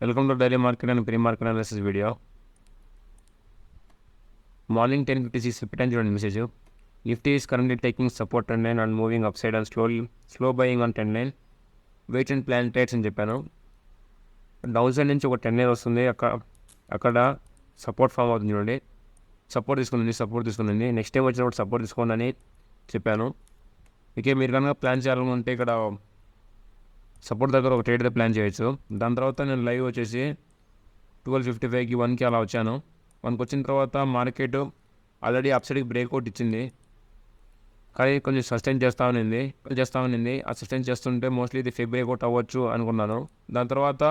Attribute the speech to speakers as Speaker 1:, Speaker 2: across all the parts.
Speaker 1: Welcome to daily market and pre market analysis video. Morning 10:56 పెట్టాను చూడండి message. Nifty is currently taking support trend line and moving upside and slow buying on 10 line. Wait and plan trades అని చెప్పాను. Down side నుంచి ఒక 10 line వస్తుంది. అక్కడ support form అవుతుంది చూడండి. సపోర్ట్ తీసుకుంది. నెక్స్ట్ టైం వచ్చినప్పుడు సపోర్ట్ తీసుకోండి అని చెప్పాను. ఇక మీరు కనుక ప్లాన్ చేయాలనుకుంటే ఇక్కడ సపోర్ట్ దగ్గర ఒక ట్రేడ్ ప్లాన్ చేయొచ్చు. దాని తర్వాత నేను లైవ్ వచ్చేసి 12:55కి 1కి అలా వచ్చాను. 1కి వచ్చిన తర్వాత మార్కెట్ ఆల్రెడీ అప్సైడ్కి బ్రేక్అవుట్ ఇచ్చింది, కానీ కొంచెం సస్టైన్ చేస్తూ ఉన్నింది. ఆ సస్టైన్ చేస్తుంటే మోస్ట్లీ ఇది ఫేక్ బ్రేక్అవుట్ అవ్వచ్చు అనుకున్నాను. దాని తర్వాత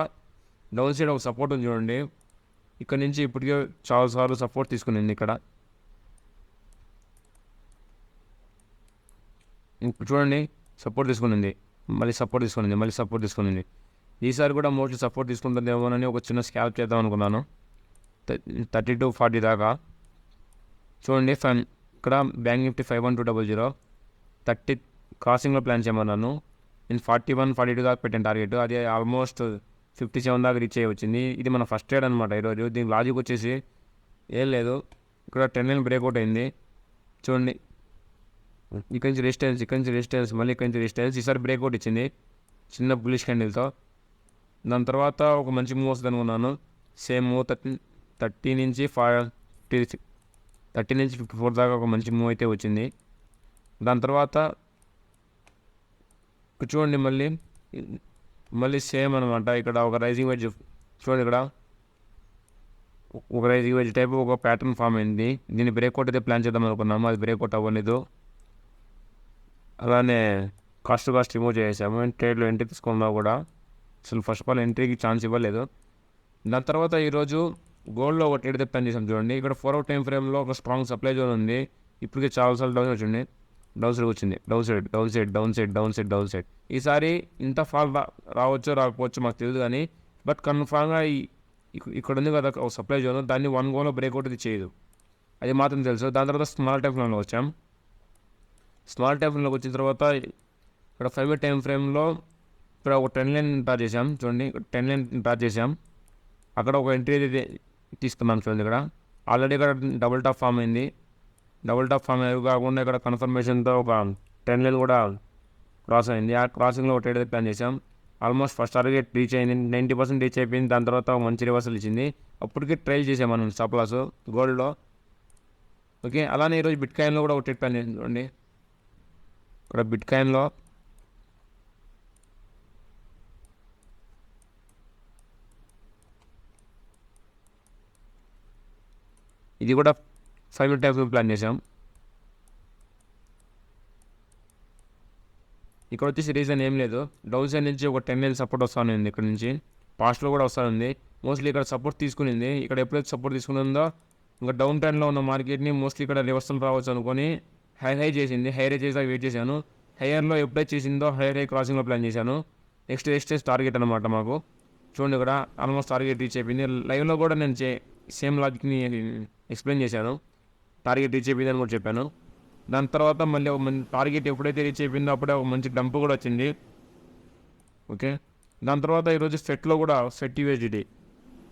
Speaker 1: డౌన్ సైడ్ ఒక సపోర్ట్ ఉంది చూడండి. ఇక్కడ నుంచి ఇప్పటికే చాలాసార్లు సపోర్ట్ తీసుకునింది. ఇక్కడ ఇప్పుడు చూడండి, సపోర్ట్ తీసుకునింది, మళ్ళీ సపోర్ట్ తీసుకునింది. ఈసారి కూడా మోస్ట్లీ సపోర్ట్ తీసుకుంటుందేమోనని ఒక చిన్న స్కాల్ప్ చేద్దాం అనుకున్నాను. 30 to 40 దాకా చూడండి. ఇక్కడ బ్యాంక్ నిఫ్టీ 51200 30 క్రాసింగ్లో ప్లాన్ చేయమన్నాను. నేను 41-42 దాకా పెట్టాను టార్గెట్. అది ఆల్మోస్ట్ 57 దాకా రీచ్ అయ్యి వచ్చింది. ఇది మన ఫస్ట్ ట్రేడ్ అనమాట ఈరోజు. దీని లాజిక్ వచ్చేసి ఏం లేదు, ఇక్కడ 10 లైన్ బ్రేక్అవుట్ అయింది చూడండి. ఇక్కడి నుంచి రెసిస్టెన్స్, మళ్ళీ ఇక్కడి నుంచి రెసిస్టెన్స్. ఈసారి బ్రేక్అవుట్ ఇచ్చింది చిన్న బులిష్ క్యాండిల్తో. దాని తర్వాత ఒక మంచి మూవ్ వస్తుంది అనుకున్నాను. సేమ్ మూవ్ 30 నుంచి 54 దాకా ఒక మంచి మూవ్ అయితే వచ్చింది. దాని తర్వాత చూడండి, మళ్ళీ సేమ్ అనమాట. ఇక్కడ ఒక రైజింగ్ వెడ్జ్ చూడండి. ఇక్కడ ఒక రైజింగ్ వెడ్జ్ టైప్ ఒక ప్యాటర్న్ ఫామ్ అయింది. దీన్ని బ్రేక్అవుట్ అయితే ప్లాన్ చేద్దాం అనుకున్నాము, అది బ్రేక్అవుట్ అవ్వలేదు. అలానే కాస్ట్ రిమూవ్ చేసాము. ట్రేడ్లో ఎంట్రీ తీసుకున్నా కూడా అసలు ఫస్ట్ ఆఫ్ ఆల్ ఎంట్రీకి ఛాన్స్ ఇవ్వలేదు. దాని తర్వాత ఈరోజు గోల్డ్లో ఒక ట్రేడ్ అయితే ప్లాన్ చేసాం చూడండి. ఇక్కడ 4 hour టైం ఫ్రేమ్లో ఒక స్ట్రాంగ్ సప్లై జోన్ ఉంది. ఇప్పటికే చాలాసార్లు డౌన్ సైడ్. ఈసారి ఇంత ఫాల్ రాకపోవచ్చు మాకు తెలియదు, కానీ బట్ కన్ఫామ్గా ఇక్కడ ఉంది కదా ఒక సప్లై జోన్, దాన్ని 1 goలో బ్రేక్అవుట్ ఇది చేయదు, అది మాత్రం తెలుసు. దాని తర్వాత స్మాల్ టైం ఫ్రేమ్లో వచ్చాం. స్మాల్ టైం ఫ్రేమ్లోకి వచ్చిన తర్వాత ఇక్కడ 5 minute టైం ఫ్రేమ్లో ఇక్కడ ఒక 10 లైన్ డ్రా చేసాం చూడండి. 10 లైన్ డ్రా చేసాం. అక్కడ ఒక ఎంట్రీ అయితే తీసుకున్నాం చూడండి. ఇక్కడ ఆల్రెడీ ఇక్కడ డబుల్ టాప్ ఫామ్ అయింది. కాకుండా ఇక్కడ కన్ఫర్మేషన్తో ఒక 10 లైన్ కూడా క్రాస్ అయింది. ఆ క్రాసింగ్లో ఒక ట్రేడ్ అయితే ప్లాన్ చేసాం. ఆల్మోస్ట్ ఫస్ట్ టార్గెట్ రీచ్ అయింది, 90% రీచ్ అయిపోయింది. దాని తర్వాత ఒక మంచి రివర్సల్ ఇచ్చింది. అప్పటికి ట్రైల్ చేసాం మనం స్టాప్ లాస్ గోల్డ్లో. ఓకే, అలానే ఈరోజు బిట్ కాయిన్లో కూడా ఒక ట్రేడ్ ప్లాన్ చేసింది చూడండి. ఇక్కడ బిట్ కాయిన్లో ఇది కూడా 5 minute టైం ప్లాన్ చేసాం. ఇక్కడ వచ్చేసి రీజన్ ఏం లేదు, డౌన్ సైడ్ నుంచి ఒక 10 లైన్ సపోర్ట్ వస్తూ ఉంది. ఇక్కడ నుంచి పాస్ట్లో కూడా వస్తూ ఉంది. మోస్ట్లీ ఇక్కడ సపోర్ట్ తీసుకునింది. ఇక్కడ ఎప్పుడైతే సపోర్ట్ తీసుకునిందో ఇంకా డౌన్ ట్రెండ్లో ఉన్న మార్కెట్ని మోస్ట్లీ ఇక్కడ రివర్సల్ రావచ్చు అనుకొని హై చేసింది. హై చేసాక వెయిట్ చేశాను. హైయర్లో ఎప్పుడైతే చేసిందో హై క్రాసింగ్లో ప్లాన్ చేశాను. నెక్స్ట్ రెసిస్టెన్స్ టార్గెట్ అనమాట మాకు. చూడండి, ఇక్కడ ఆల్మోస్ట్ టార్గెట్ రీచ్ అయిపోయింది. లైవ్లో కూడా నేను సేమ్ లాజిక్ని ఎక్స్ప్లెయిన్ చేశాను. టార్గెట్ రీచ్ అయిపోయింది అని కూడా చెప్పాను. దాని తర్వాత మళ్ళీ ఒక టార్గెట్ ఎప్పుడైతే రీచ్ అయిపోయిందో అప్పుడే ఒక మంచి డంప్ కూడా వచ్చింది. ఓకే, దాని తర్వాత ఈరోజు ఫెట్ యూఎస్డిటీ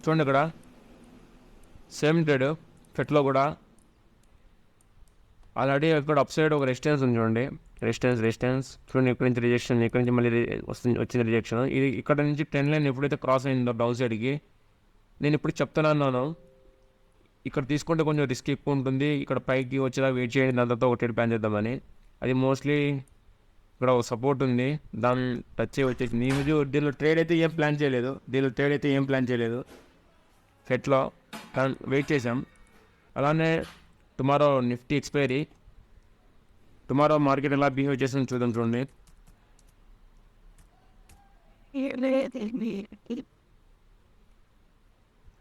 Speaker 1: చూడండి. ఇక్కడ సేమ్ ట్రేడ్ ఫెట్లో కూడా ఆల్రెడీ ఇక్కడ అప్ సైడ్ ఒక రెసిస్టెన్స్ ఉంది చూడండి. రెసిస్టెన్స్ చూడండి. ఇక్కడ నుంచి రిజెక్షన్, ఇక్కడ నుంచి మళ్ళీ వచ్చిన రిజెక్షన్. ఇది ఇక్కడ నుంచి 10 లైన్ ఎప్పుడైతే క్రాస్ అయిందో డౌన్ సైడ్కి, నేను ఇప్పుడు చెప్తున్నాను ఇక్కడ తీసుకుంటే కొంచెం రిస్క్ ఎక్కువ ఉంటుంది. ఇక్కడ పైకి వచ్చేలా వెయిట్ చేయండి, దాని తర్వాత ఒక ట్రేడ్ ప్లాన్ చేద్దామని. అది మోస్ట్లీ ఇక్కడ ఒక సపోర్ట్ ఉంది, దాన్ని టచ్ వచ్చేసి దీనిలో ట్రేడ్ అయితే ఏం ప్లాన్ చేయలేదు. ఫెట్లో వెయిట్ చేసాం. అలానే tomorrow Nifty expiry, tomorrow market ఎలా బిహేవ్ చేస్తుందో చూద్దాం చూడండి.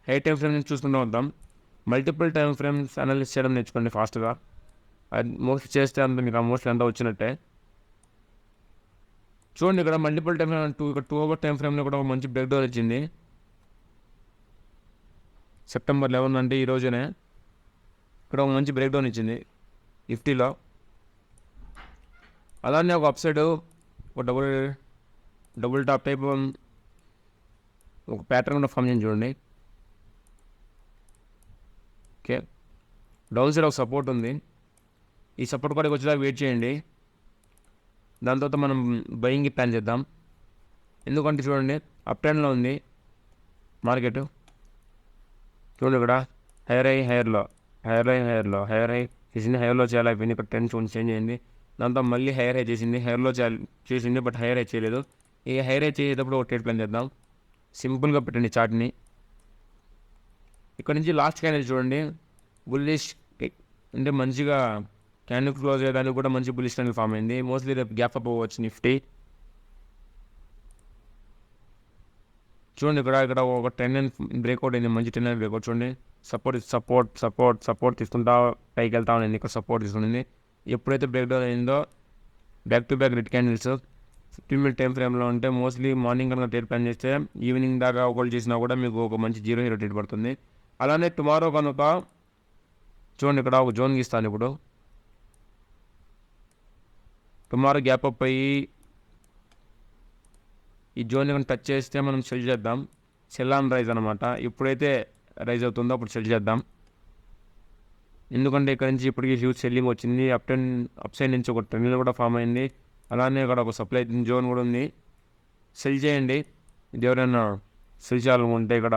Speaker 1: హై టైం ఫ్రేమ్ నుంచి చూసుకుంటూ వద్దాం. మల్టిపుల్ టైం ఫ్రేమ్స్ అనలైజ్ చేయడం నేర్చుకోండి ఫాస్ట్గా. అది మోస్ట్లీ చేస్తే అంత మీకు మోస్ట్లీ అంతా వచ్చినట్టే. చూడండి, ఇక్కడ multiple time frame 2 hour time ఫ్రేమ్లో కూడా ఒక మంచి బ్రేక్ డౌన్ వచ్చింది. September 11 అంటే ఈ రోజునే ఇక్కడ ఒక మంచి బ్రేక్ డౌన్ ఇచ్చింది నిఫ్టీలో. అలానే ఒక అప్ సైడ్ ఒక డబుల్ టాప్ టైప్ ఒక ప్యాటర్న్ కూడా ఫామ్ చేయండి చూడండి. ఓకే, డౌన్ సైడ్ ఒక సపోర్ట్ ఉంది. ఈ సపోర్ట్ కాడికి వచ్చేదాకా వెయిట్ చేయండి. దాని తర్వాత మనం బయింగ్కి ప్లాన్ చేద్దాం. ఎందుకంటే చూడండి అప్ ట్రెండ్లో ఉంది మార్కెట్. చూడండి ఇక్కడ హైర్ హై హైర్లో హైర్ హై చేసింది, హైర్లో చేయాలి అయిపోయింది. ఇక్కడ ట్రెండ్ చూడండి చేంజ్ అయింది. దాంతో మళ్ళీ హైర్ హై చేసింది, హైర్లో చేసింది బట్ హైర్ హై చేయలేదు. ఈ హైర్ హై చేసేటప్పుడు ఒక ట్రేడ్ ప్లాన్ చేద్దాం. సింపుల్గా పెట్టండి చార్ట్ని. ఇక్కడ నుంచి లాస్ట్ క్యాండిల్ చూడండి బుల్లిష్, అంటే మంచిగా క్యాండిల్ క్లోజ్ అయ్యేదానికి కూడా మంచి బుల్లిష్ క్యాండిల్ ఫామ్ అయింది. మోస్ట్లీ రేపు గ్యాప్ అప్ అవ్వచ్చు నిఫ్టీ. చూడండి ఇక్కడ ఒక 10 బ్రేక్అవుట్ అయింది, మంచి 10 బ్రేక్అవుట్. చూడండి సపోర్ట్ తీసుకుంటా పైకి వెళ్తా ఉంది. ఇక్కడ సపోర్ట్ తీసుకుంటుంది. ఎప్పుడైతే బ్రేక్ డౌన్ అయిందో back to back red candles 15 minute time ఫ్రేమ్లో ఉంటే మోస్ట్లీ మార్నింగ్ కనుక ట్రేడ్ ప్లాన్ చేస్తే ఈవినింగ్ దాకా ఒకళ్ళు చేసినా కూడా మీకు ఒక మంచి 0 ట్రేడ్ పడుతుంది. అలానే టుమారో కనుక చూడండి ఇక్కడ ఒక జోన్ గీస్తాను. ఇప్పుడు టుమారో గ్యాప్ అప్ అయ్యి ఈ జోన్ కనుక టచ్ చేస్తే మనం సెల్ చేద్దాం. సెల్ ఆన్ రైజ్ అనమాట. ఎప్పుడైతే రైజ్ అవుతుందో అప్పుడు సెల్ చేద్దాం. ఎందుకంటే ఇక్కడ నుంచి ఇప్పటికీ హ్యూజ్ సెల్లింగ్ వచ్చింది. అప్ సైడ్ నుంచి ఒక ట్రెండ్ కూడా ఫామ్ అయింది. అలానే ఇక్కడ ఒక సప్లై జోన్ కూడా ఉంది. సెల్ చేయండి. ఇది ఎవరైనా సెల్ చేయాలనుకుంటే ఇక్కడ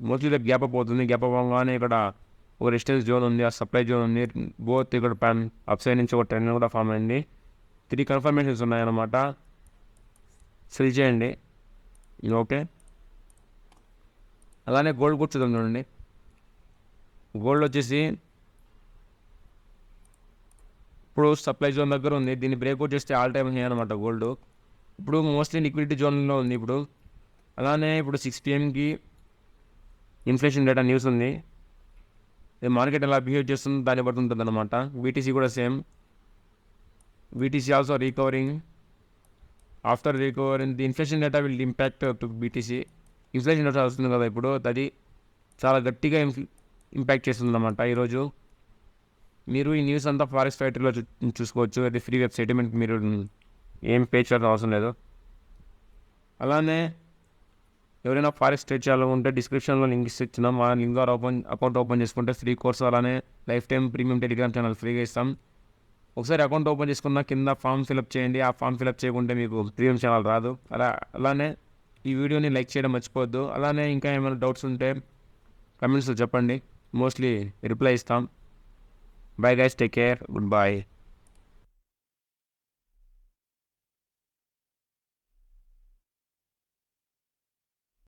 Speaker 1: మోస్ట్లీ గ్యాప్ అప్ అవుతుంది. గ్యాప్ అప్ అవ్వగానే ఇక్కడ ఒక రెసిస్టెన్స్ జోన్ ఉంది, ఆ సప్లై జోన్ ఉంది. బోత్ ఇక్కడ అప్ సైడ్ నుంచి ఒక ట్రెండ్ కూడా ఫామ్ అయింది. 3 కన్ఫర్మేషన్స్ ఉన్నాయన్నమాట. సెల్ చేయండి. ఓకే, అలానే గోల్డ్ కూర్చుందాం చూడండి. గోల్డ్ వచ్చేసి ఇప్పుడు సప్లై జోన్ దగ్గర ఉంది. దీన్ని బ్రేక్అవుట్ చేస్తే ఆల్ టైమ్ హై అనమాట గోల్డ్. ఇప్పుడు మోస్ట్లీ లిక్విడిటీ జోన్లో ఉంది ఇప్పుడు. అలానే ఇప్పుడు 6 PM ఇన్ఫ్లేషన్ డేటా న్యూస్ ఉంది. మార్కెట్ ఎలా బిహేవ్ చేస్తుందో దాన్ని బట్టి ఉంటుంది అనమాట. బీటీసీ కూడా same. BTC also recovering. After recovering the inflation data will impact to BTC. Inflation data వస్తుంది కదా ఇప్పుడు, అది చాలా గట్టిగా ఇంపాక్ట్ చేస్తుంది అన్నమాట ఈరోజు. మీరు ఈ న్యూస్ అంతా ఫారెక్స్ ఫ్యాక్టరీలో చూసుకోవచ్చు. అది ఫ్రీ వెబ్సైట్, మీరు ఏం పే చేయాల్సిన అవసరం లేదు. అలానే ఎవరైనా ఫారెక్స్ ట్రేడ్ చేయాలనుకుంటే డిస్క్రిప్షన్లో లింక్ ఇచ్చినాం. ఆ లింక్ ద్వారా అకౌంట్ ఓపెన్ చేసుకుంటే ఫ్రీ కోర్సు, అలానే life time premium Telegram channel ఫ్రీగా ఇస్తాం. ఒకసారి అకౌంట్ ఓపెన్ చేసుకున్న కింద ఫామ్ ఫిలప్ చేయండి. ఆ ఫామ్ ఫిలప్ చేయకుంటే మీకు ప్రీమియం ఛానల్ రాదు. అలానే ఈ వీడియోని లైక్ చేయడం మర్చిపోవద్దు. అలానే ఇంకా ఏమైనా డౌట్స్ ఉంటే కమెంట్స్లో చెప్పండి, మోస్ట్లీ రిప్లై ఇస్తాం. Bye guys, take care, goodbye.